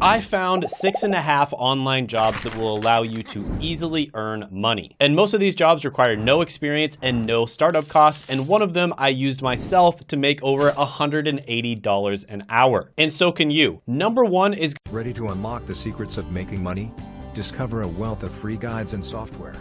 I found 6.5 online jobs that will allow you to easily earn money. And most of these jobs require no experience and no startup costs, and one of them I used myself to make over $180 an hour. And so can you. Number one is Ready to unlock the secrets of making money? Discover a wealth of free guides and software.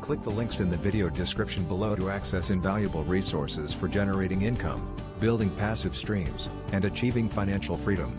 Click the links in the video description below to access invaluable resources for generating income, building passive streams, and achieving financial freedom.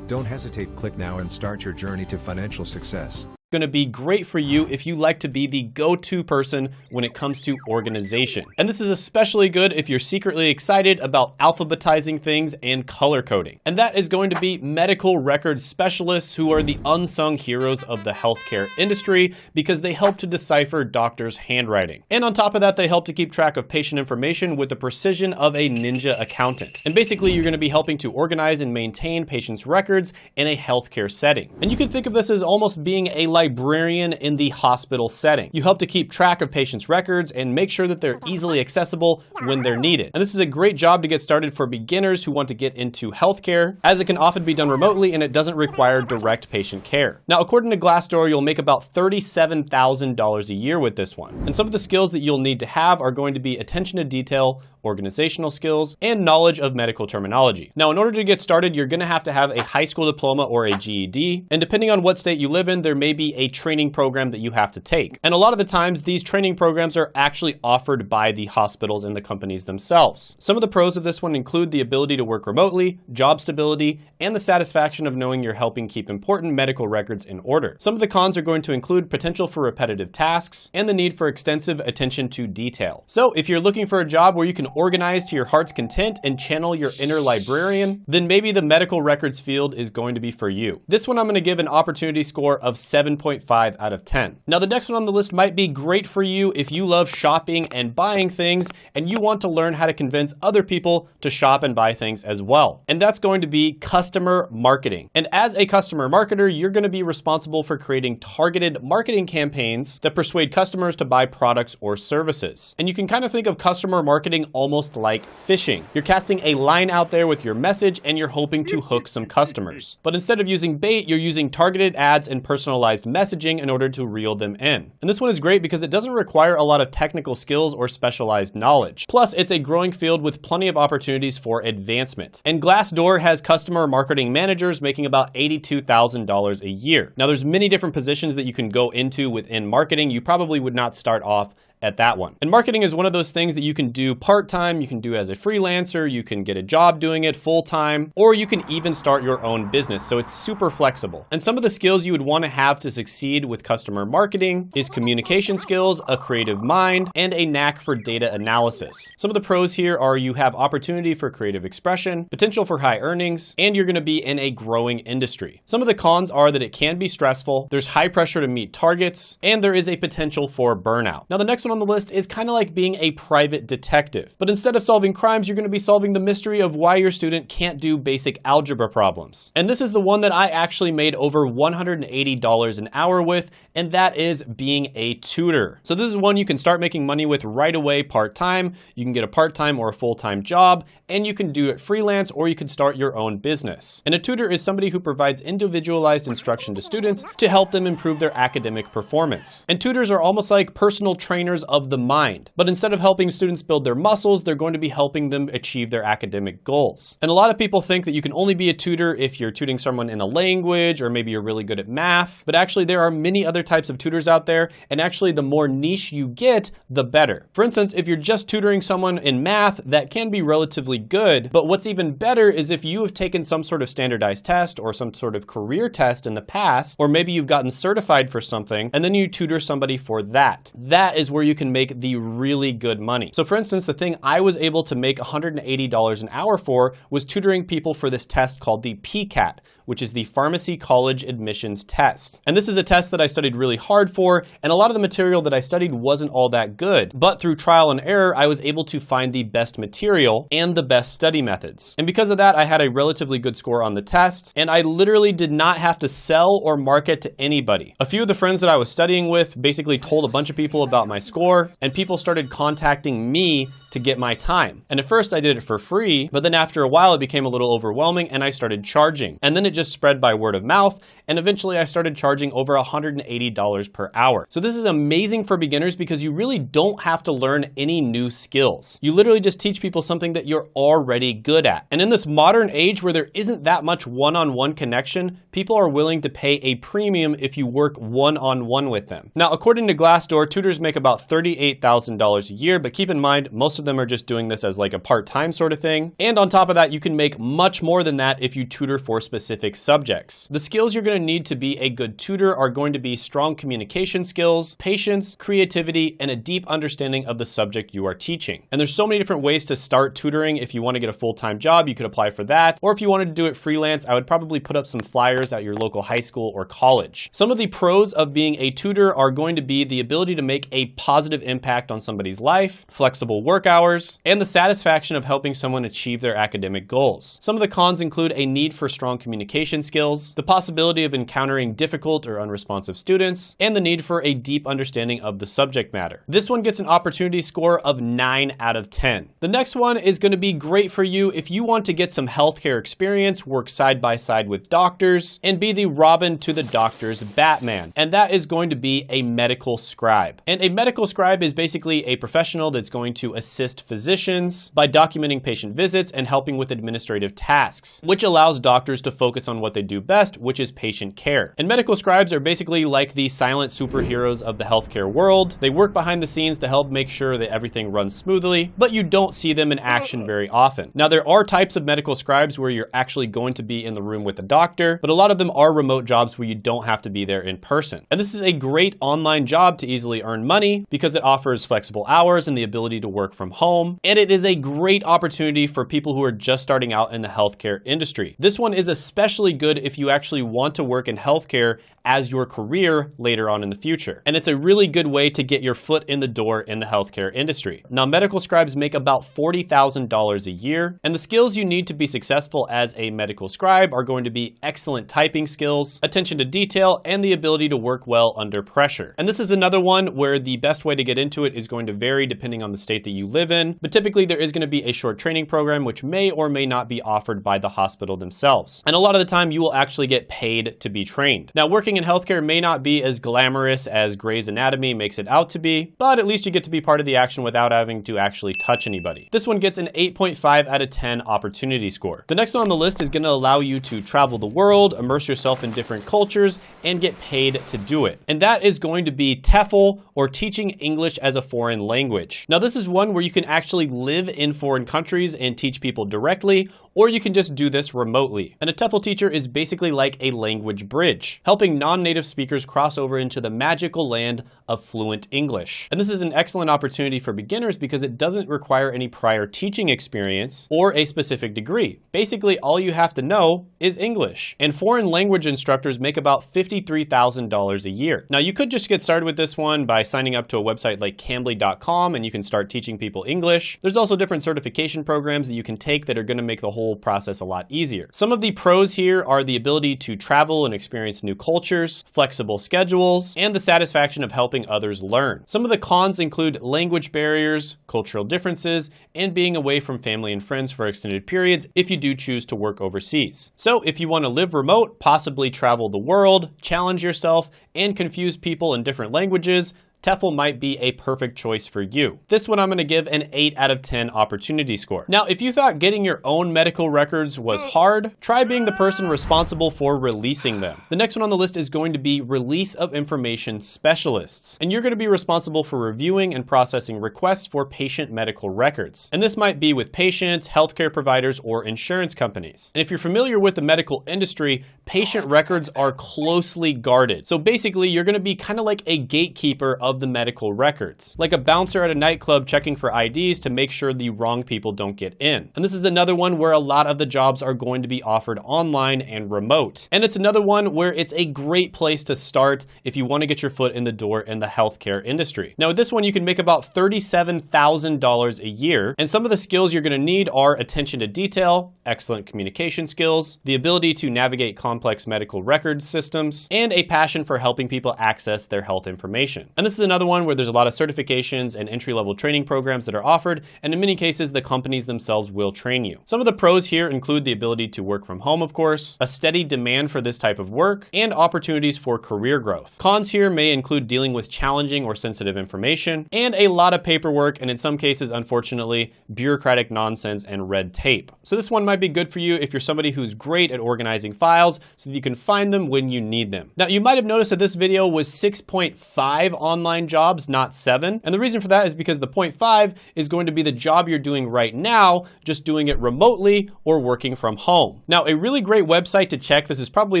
Don't hesitate, click now and start your journey to financial success. going to be great for you if you like to be the go-to person when it comes to organization. And this is especially good if you're secretly excited about alphabetizing things and color coding. And that is going to be medical records specialists, who are the unsung heroes of the healthcare industry because they help to decipher doctors' handwriting. And on top of that, they help to keep track of patient information with the precision of a ninja accountant. And basically, you're going to be helping to organize and maintain patients' records in a healthcare setting. And you can think of this as almost being a librarian in the hospital setting. You help to keep track of patients' records and make sure that they're easily accessible when they're needed. And this is a great job to get started for beginners who want to get into healthcare, as it can often be done remotely and it doesn't require direct patient care. Now, according to Glassdoor, you'll make about $37,000 a year with this one. And some of the skills that you'll need to have are going to be attention to detail, organizational skills, and knowledge of medical terminology. Now, in order to get started, you're going to have a high school diploma or a GED, and depending on what state you live in, there may be a training program that you have to take. And a lot of the times, these training programs are actually offered by the hospitals and the companies themselves. Some of the pros of this one include the ability to work remotely, job stability, and the satisfaction of knowing you're helping keep important medical records in order. Some of the cons are going to include potential for repetitive tasks and the need for extensive attention to detail. So if you're looking for a job where you can organize to your heart's content and channel your inner librarian, then maybe the medical records field is going to be for you. This one I'm going to give an opportunity score of 7.5 out of 10. Now, the next one on the list might be great for you if you love shopping and buying things and you want to learn how to convince other people to shop and buy things as well. And that's going to be customer marketing. And as a customer marketer, you're going to be responsible for creating targeted marketing campaigns that persuade customers to buy products or services. And you can kind of think of customer marketing almost like fishing. You're casting a line out there with your message and you're hoping to hook some customers. But instead of using bait, you're using targeted ads and personalized messaging in order to reel them in. And this one is great because it doesn't require a lot of technical skills or specialized knowledge. Plus, it's a growing field with plenty of opportunities for advancement. And Glassdoor has customer marketing managers making about $82,000 a year. Now, there's many different positions that you can go into within marketing. You probably would not start off at that one. And marketing is one of those things that you can do part-time, you can do as a freelancer, you can get a job doing it full-time, or you can even start your own business. So it's super flexible. And some of the skills you would want to have to succeed with customer marketing is communication skills, a creative mind, and a knack for data analysis. Some of the pros here are you have opportunity for creative expression, potential for high earnings, and you're going to be in a growing industry. Some of the cons are that it can be stressful, there's high pressure to meet targets, and there is a potential for burnout. Now, the next one on the list is kind of like being a private detective. But instead of solving crimes, you're going to be solving the mystery of why your student can't do basic algebra problems. And this is the one that I actually made over $180 an hour with, and that is being a tutor. So this is one you can start making money with right away part-time. You can get a part-time or a full-time job, and you can do it freelance, or you can start your own business. And a tutor is somebody who provides individualized instruction to students to help them improve their academic performance. And tutors are almost like personal trainers of the mind. But instead of helping students build their muscles, they're going to be helping them achieve their academic goals. And a lot of people think that you can only be a tutor if you're tutoring someone in a language, or maybe you're really good at math. But actually, there are many other types of tutors out there, and actually the more niche you get, the better. For instance, if you're just tutoring someone in math, that can be relatively good, but what's even better is if you have taken some sort of standardized test or some sort of career test in the past, or maybe you've gotten certified for something, and then you tutor somebody for that. That is where you can make the really good money. So for instance, the thing I was able to make $180 an hour for was tutoring people for this test called the PCAT, which is the Pharmacy College Admissions Test. And this is a test that I studied really hard for, and a lot of the material that I studied wasn't all that good. But through trial and error, I was able to find the best material and the best study methods. And because of that, I had a relatively good score on the test, and I literally did not have to sell or market to anybody. A few of the friends that I was studying with basically told a bunch of people about my score, and people started contacting me to get my time. And at first I did it for free, but then after a while it became a little overwhelming and I started charging. And then it it just spread by word of mouth, and eventually I started charging over $180 per hour. So this is amazing for beginners because you really don't have to learn any new skills. You literally just teach people something that you're already good at. And in this modern age where there isn't that much one-on-one connection, people are willing to pay a premium if you work one-on-one with them. Now, according to Glassdoor, tutors make about $38,000 a year, but keep in mind, most of them are just doing this as like a part-time sort of thing. And on top of that, you can make much more than that if you tutor for specific subjects. The skills you're going to need to be a good tutor are going to be strong communication skills, patience, creativity, and a deep understanding of the subject you are teaching. And there's so many different ways to start tutoring. If you want to get a full-time job, you could apply for that. Or if you wanted to do it freelance, I would probably put up some flyers at your local high school or college. Some of the pros of being a tutor are going to be the ability to make a positive impact on somebody's life, flexible work hours, and the satisfaction of helping someone achieve their academic goals. Some of the cons include a need for strong communication skills, the possibility of encountering difficult or unresponsive students, and the need for a deep understanding of the subject matter. This one gets an opportunity score of 9 out of 10. The next one is going to be great for you if you want to get some healthcare experience, work side by side with doctors, and be the Robin to the doctor's Batman. And that is going to be a medical scribe. And a medical scribe is basically a professional that's going to assist physicians by documenting patient visits and helping with administrative tasks, which allows doctors to focus on what they do best, which is patient care. And medical scribes are basically like the silent superheroes of the healthcare world. They work behind the scenes to help make sure that everything runs smoothly, but you don't see them in action very often. Now, there are types of medical scribes where you're actually going to be in the room with the doctor, but a lot of them are remote jobs where you don't have to be there in person. And this is a great online job to easily earn money because it offers flexible hours and the ability to work from home. And it is a great opportunity for people who are just starting out in the healthcare industry. This one is especially good if you actually want to work in healthcare as your career later on in the future. And it's a really good way to get your foot in the door in the healthcare industry. Now, medical scribes make about $40,000 a year, and the skills you need to be successful as a medical scribe are going to be excellent typing skills, attention to detail, and the ability to work well under pressure. And this is another one where the best way to get into it is going to vary depending on the state that you live in, but typically there is going to be a short training program which may or may not be offered by the hospital themselves. And a lot of the time you will actually get paid to be trained. Now, working in healthcare may not be as glamorous as Grey's Anatomy makes it out to be, but at least you get to be part of the action without having to actually touch anybody. This one gets an 8.5 out of 10 opportunity score. The next one on the list is going to allow you to travel the world, immerse yourself in different cultures, and get paid to do it. And that is going to be TEFL, or Teaching English as a Foreign Language. Now, this is one where you can actually live in foreign countries and teach people directly, or you can just do this remotely. And a TEFL teacher is basically like a language bridge, helping non-native speakers cross over into the magical land of fluent English. And this is an excellent opportunity for beginners because it doesn't require any prior teaching experience or a specific degree. Basically, all you have to know is English. And foreign language instructors make about $53,000 a year. Now, you could just get started with this one by signing up to a website like Cambly.com and you can start teaching people English. There's also different certification programs that you can take that are going to make the whole process a lot easier. Some of the pros here are the ability to travel and experience new cultures, flexible schedules, and the satisfaction of helping others learn. Some of the cons include language barriers, cultural differences, and being away from family and friends for extended periods if you do choose to work overseas. So if you want to live remote, possibly travel the world, challenge yourself, and confuse people in different languages, TEFL might be a perfect choice for you. This one I'm going to give an 8 out of 10 opportunity score. Now, if you thought getting your own medical records was hard, try being the person responsible for releasing them. The next one on the list is going to be Release of Information Specialists. And you're going to be responsible for reviewing and processing requests for patient medical records. And this might be with patients, healthcare providers, or insurance companies. And if you're familiar with the medical industry, patient records are closely guarded. So basically, you're going to be kind of like a gatekeeper of the medical records, like a bouncer at a nightclub checking for IDs to make sure the wrong people don't get in. And this is another one where a lot of the jobs are going to be offered online and remote. And it's another one where it's a great place to start if you want to get your foot in the door in the healthcare industry. Now, with this one, you can make about $37,000 a year. And some of the skills you're going to need are attention to detail, excellent communication skills, the ability to navigate complex medical record systems, and a passion for helping people access their health information. And this is is another one where there's a lot of certifications and entry-level training programs that are offered, and in many cases, the companies themselves will train you. Some of the pros here include the ability to work from home, of course, a steady demand for this type of work, and opportunities for career growth. Cons here may include dealing with challenging or sensitive information, and a lot of paperwork, and in some cases, unfortunately, bureaucratic nonsense and red tape. So this one might be good for you if you're somebody who's great at organizing files so that you can find them when you need them. Now, you might have noticed that this video was 6.5 online jobs, not 7. And the reason for that is because the 0.5 is going to be the job you're doing right now, just doing it remotely or working from home. Now, a really great website to check, this is probably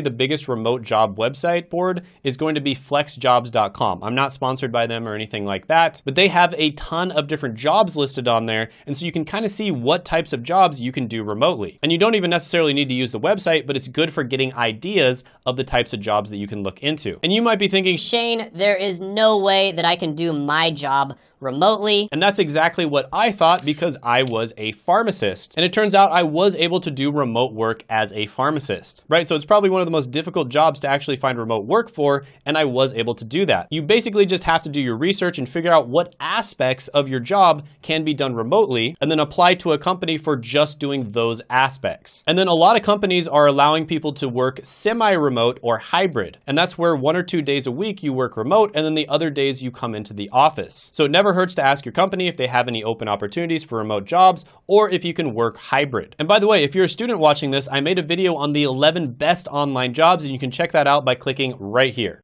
the biggest remote job website board, is going to be flexjobs.com. I'm not sponsored by them or anything like that, but they have a ton of different jobs listed on there. And so you can kind of see what types of jobs you can do remotely. And you don't even necessarily need to use the website, but it's good for getting ideas of the types of jobs that you can look into. And you might be thinking, Shane, there is no way that I can do my job remotely. And that's exactly what I thought because I was a pharmacist. And it turns out I was able to do remote work as a pharmacist, right? So it's probably one of the most difficult jobs to actually find remote work for, and I was able to do that. You basically just have to do your research and figure out what aspects of your job can be done remotely, and then apply to a company for just doing those aspects. And then a lot of companies are allowing people to work semi-remote or hybrid. And that's where 1 or 2 days a week you work remote, and then the other days you come into the office. So it never hurts to ask your company if they have any open opportunities for remote jobs or if you can work hybrid. And by the way, if you're a student watching this, I made a video on the 11 best online jobs, and you can check that out by clicking right here.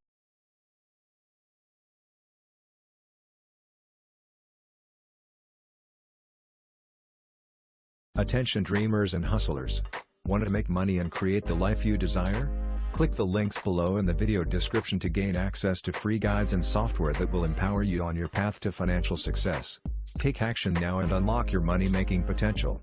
Attention dreamers and hustlers. Want to make money and create the life you desire? Click the links below in the video description to gain access to free guides and software that will empower you on your path to financial success. Take action now and unlock your money-making potential.